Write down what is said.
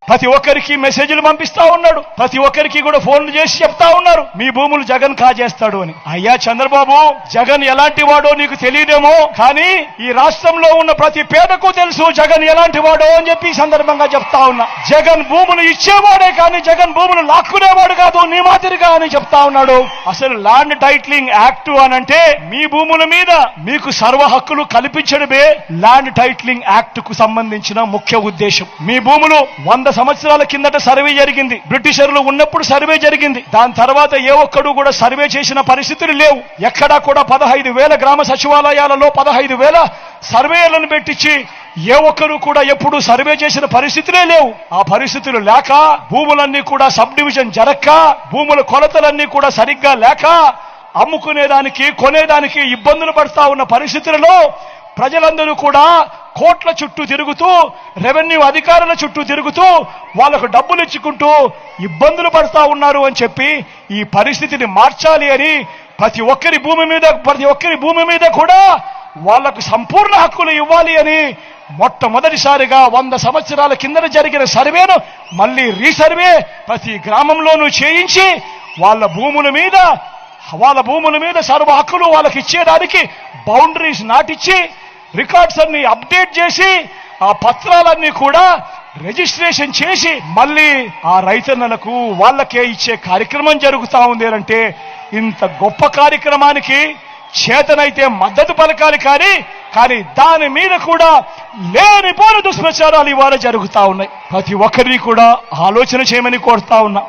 ప్రతి ఒక్కరికి మెసేజ్లు పంపిస్తా ఉన్నాడు, ప్రతి ఒక్కరికి కూడా ఫోన్లు చేసి చెప్తా ఉన్నారు మీ భూములు జగన్ కాజేస్తాడు అని. అయ్యా చంద్రబాబు, జగన్ ఎలాంటి వాడో నీకు తెలియదేమో, కానీ ఈ రాష్ట్రంలో ఉన్న ప్రతి పేదకు తెలుసు జగన్ ఎలాంటి వాడో అని చెప్పి ఈ సందర్భంగా చెప్తా ఉన్నా. జగన్ భూములు ఇచ్చేవాడే కానీ జగన్ భూములు లాక్కునేవాడు కాదు నీ మాదిరిగా అని చెప్తా ఉన్నాడు. అసలు ల్యాండ్ టైటిలింగ్ యాక్ట్ అనంటే మీ భూముల మీద మీకు సర్వ హక్కులు కల్పించడమే ల్యాండ్ టైటిలింగ్ యాక్ట్ కు సంబంధించిన ముఖ్య ఉద్దేశం. మీ భూములు 100 సంవత్సరాల కిందట సర్వే జరిగింది, బ్రిటిషర్లు ఉన్నప్పుడు సర్వే జరిగింది. దాని తర్వాత ఏ ఒక్కడు కూడా సర్వే చేసిన పరిస్థితులు లేవు. ఎక్కడా కూడా 15,000 గ్రామ సచివాలయాలలో 15,000 సర్వేలను పెట్టించి ఏ ఒక్కరు కూడా ఎప్పుడు సర్వే చేసిన పరిస్థితులే లేవు. ఆ పరిస్థితులు లేక భూములన్నీ కూడా సబ్ డివిజన్ జరక్క, భూముల కొలతలన్నీ కూడా సరిగ్గా లేక అమ్ముకునేదానికి కొనేదానికి ఇబ్బందులు పడతా ఉన్న పరిస్థితులలో ప్రజలందరూ కూడా కోట్ల చుట్టూ తిరుగుతూ, రెవెన్యూ అధికారుల చుట్టూ తిరుగుతూ వాళ్లకు డబ్బులు ఇచ్చుకుంటూ ఇబ్బందులు పడతా ఉన్నారు అని చెప్పి ఈ పరిస్థితిని మార్చాలి అని ప్రతి ఒక్కరి భూమి మీద కూడా వాళ్లకు సంపూర్ణ హక్కులు ఇవ్వాలి అని మొట్టమొదటిసారిగా 100 సంవత్సరాల కిందట జరిగిన సర్వేను మళ్ళీ రీసర్వే ప్రతి గ్రామంలోనూ చేయించి వాళ్ళ భూముల మీద సర్వ హక్కులు వాళ్ళకి ఇచ్చేదానికి బౌండరీస్ నాటిచ్చి రికార్డ్స్ అన్ని అప్డేట్ చేసి ఆ పత్రాలన్నీ కూడా రిజిస్ట్రేషన్ చేసి మళ్ళీ ఆ రైతన్నలకు వాళ్ళకే ఇచ్చే కార్యక్రమం జరుగుతా ఉంది అంటే ఇంత గొప్ప కార్యక్రమానికి చేతనైతే మద్దతు పలకాలి. కానీ దాని మీద కూడా లేనిపోని దుష్ప్రచారాలు ఇవాళ జరుగుతా ఉన్నాయి. ప్రతి ఒక్కరిని కూడా ఆలోచన చేయమని కోరుతా ఉన్నా.